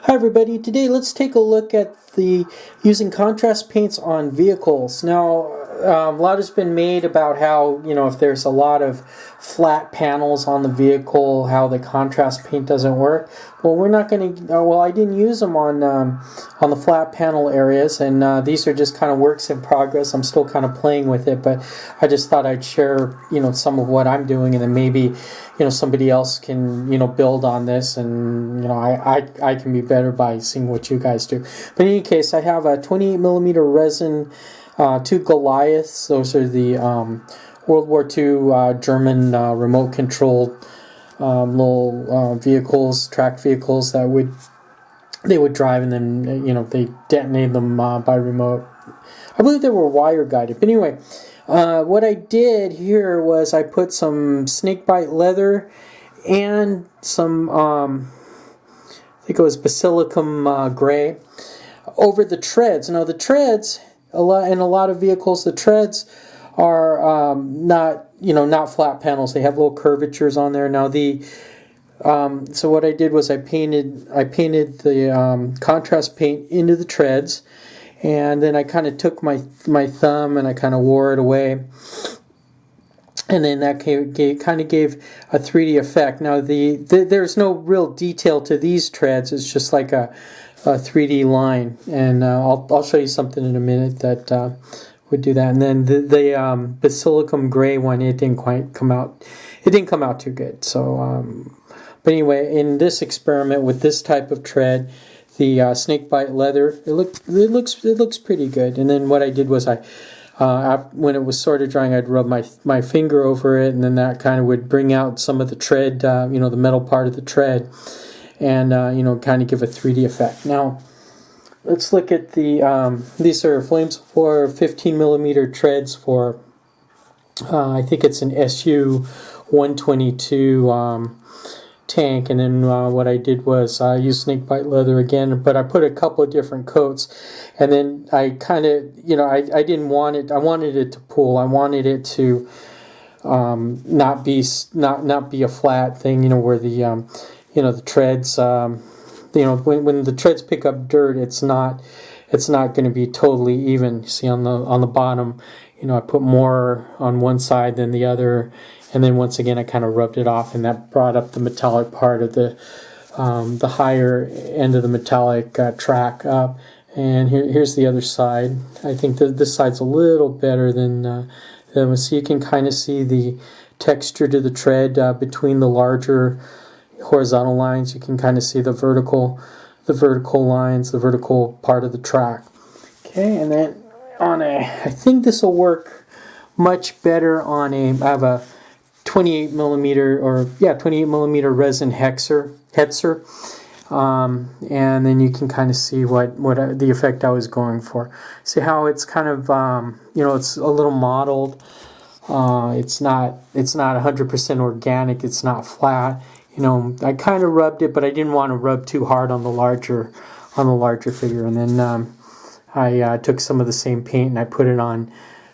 Hi everybody, today let's take a look at the using contrast paints on vehicles. Now a lot has been made about how, if there's a lot of flat panels on the vehicle, how the contrast paint doesn't work. Well, we're not going to, well, I didn't use them on the flat panel areas, and these are just kind of works in progress. I'm still kind of playing with it, but I just thought I'd share, some of what I'm doing, and then maybe, somebody else can, build on this, and, I can be better by seeing what you guys do. But in any case, I have a 28mm resin, two Goliaths. Those are the World War II German remote-controlled little vehicles, tracked vehicles that they would drive, and then they detonate them by remote. I believe they were wire guided. But anyway, what I did here was I put some snakebite leather and some I think it was basilicum gray over the treads. Now the treads, in a lot of vehicles, the treads are not flat panels. They have little curvatures on there. Now so what I did was I painted the contrast paint into the treads, and then I kind of took my thumb and I kind of wore it away, and then that kind of gave a 3D effect. Now there's no real detail to these treads. It's just like a 3D line, and I'll show you something in a minute that would do that. And then the basilicum gray one, it didn't quite come out. It didn't come out too good. So, but anyway, in this experiment with this type of tread, the snakebite leather, it looks pretty good. And then what I did was when it was sort of drying, I'd rub my finger over it, and then that kind of would bring out some of the tread, the metal part of the tread, and kind of give a 3D effect. Now let's look at these are flames for 15mm treads for I think it's an SU 122 tank. And then what I did was I used snakebite leather again, but I put a couple of different coats, and then I kind of I didn't want it. I wanted it to pull. I wanted it to not be a flat thing, where the the treads, when the treads pick up dirt, it's not going to be totally even. You see on the bottom, I put more on one side than the other, and then once again I kind of rubbed it off, and that brought up the metallic part of the higher end of the metallic track up. And here's the other side. I think that this side's a little better than so you can kind of see the texture to the tread between the larger horizontal lines. You can kind of see the vertical lines, the vertical part of the track. Okay, and then I think this will work much better on I have a 28mm resin hetzer, and then you can kind of see what the effect I was going for. See how it's kind of it's a little mottled. It's not 100% organic. It's not flat. I kind of rubbed it, but I didn't want to rub too hard on the larger figure. And then I took some of the same paint and I put it on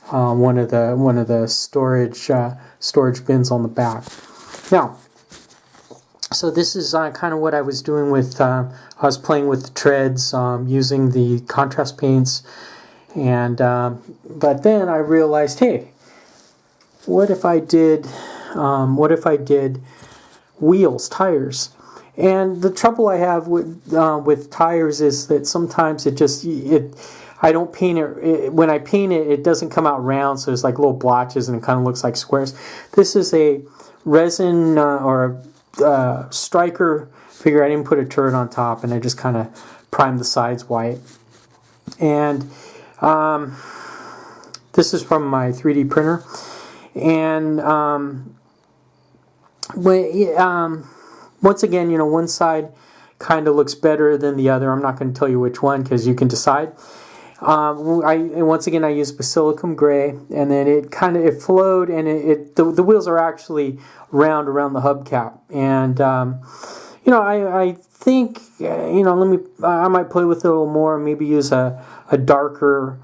one of the storage bins on the back. Now, so this is kind of what I was doing with. I was playing with the treads using the contrast paints, and but then I realized, hey, what if I did wheels, tires? And the trouble I have with tires is that sometimes I don't paint it. When I paint it, it doesn't come out round, so there's like little blotches, and it kind of looks like squares. This is a resin or a striker figure. I didn't put a turret on top, and I just kind of primed the sides white. And this is from my 3D printer. And once again, one side kind of looks better than the other. I'm not going to tell you which one because you can decide. Once again I used basilicum gray, and then it flowed, and the wheels are actually round around the hubcap. And I think I might play with it a little more, maybe use a darker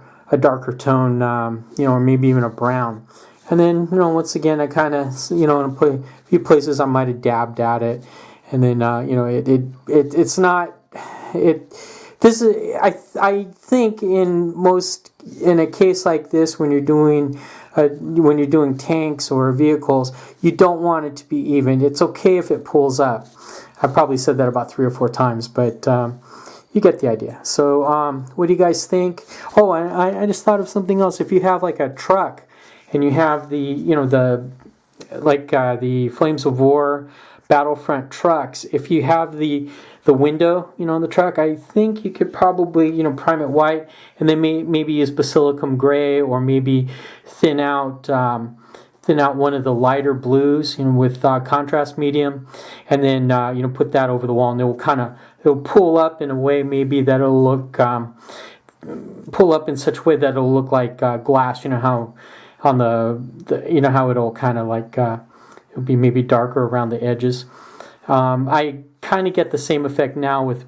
tone, or maybe even a brown. And then, once again, I kind of, in a few places I might have dabbed at it. And then, it's not this is I think in a case like this, when you're doing tanks or vehicles, you don't want it to be even. It's okay if it pulls up. I probably said that about 3 or 4 times, but you get the idea. So what do you guys think? Oh, I just thought of something else. If you have like a truck and you have the the Flames of War Battlefront trucks, if you have the window, in the truck, I think you could probably, prime it white, and then maybe use basilicum gray, or maybe thin out one of the lighter blues, with contrast medium, and then put that over the wall, and it'll pull up in a way maybe that'll look pull up in such a way that it'll look like glass. How on the how it'll kind of like it'll be maybe darker around the edges. I kind of get the same effect now with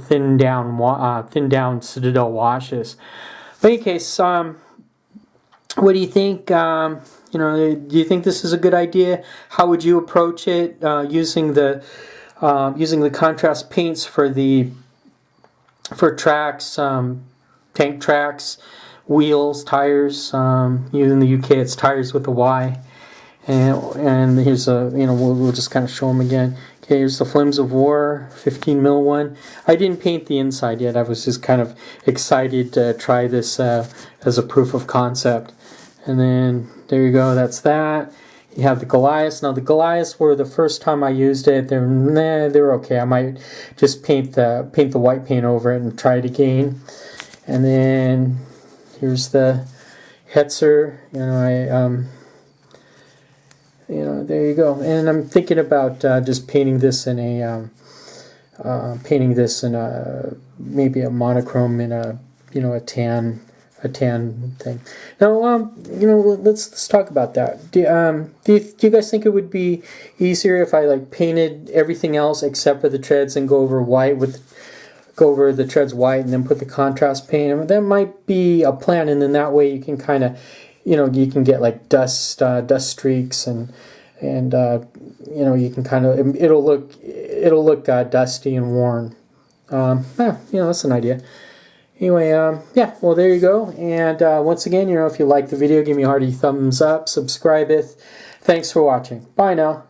thin down Citadel washes. But in any case, what do you think? Do you think this is a good idea? How would you approach it using the contrast paints for tracks, tank tracks, wheels, tires? In the UK, it's tires with a Y. And here's we'll just kind of show them again. Okay, here's the Flames of War 15 mil one. I didn't paint the inside yet. I was just kind of excited to try this as a proof of concept. And then there you go. That's that. You have the Goliaths. Now the Goliaths were the first time I used it. They're okay. I might just paint the white paint over it and try it again. And then here's the Hetzer. There you go. And I'm thinking about just painting this in maybe a monochrome in a tan thing. Now let's talk about that. Do you guys think it would be easier if I painted everything else except for the treads and go over the treads white and then put the contrast paint? And that might be a plan, and then that way you can kind of you can get dust streaks and you can kind of it'll look dusty and worn. That's an idea. Anyway, yeah, well, there you go. And once again, if you like the video, give me a hearty thumbs up, subscribe it. Thanks for watching. Bye now.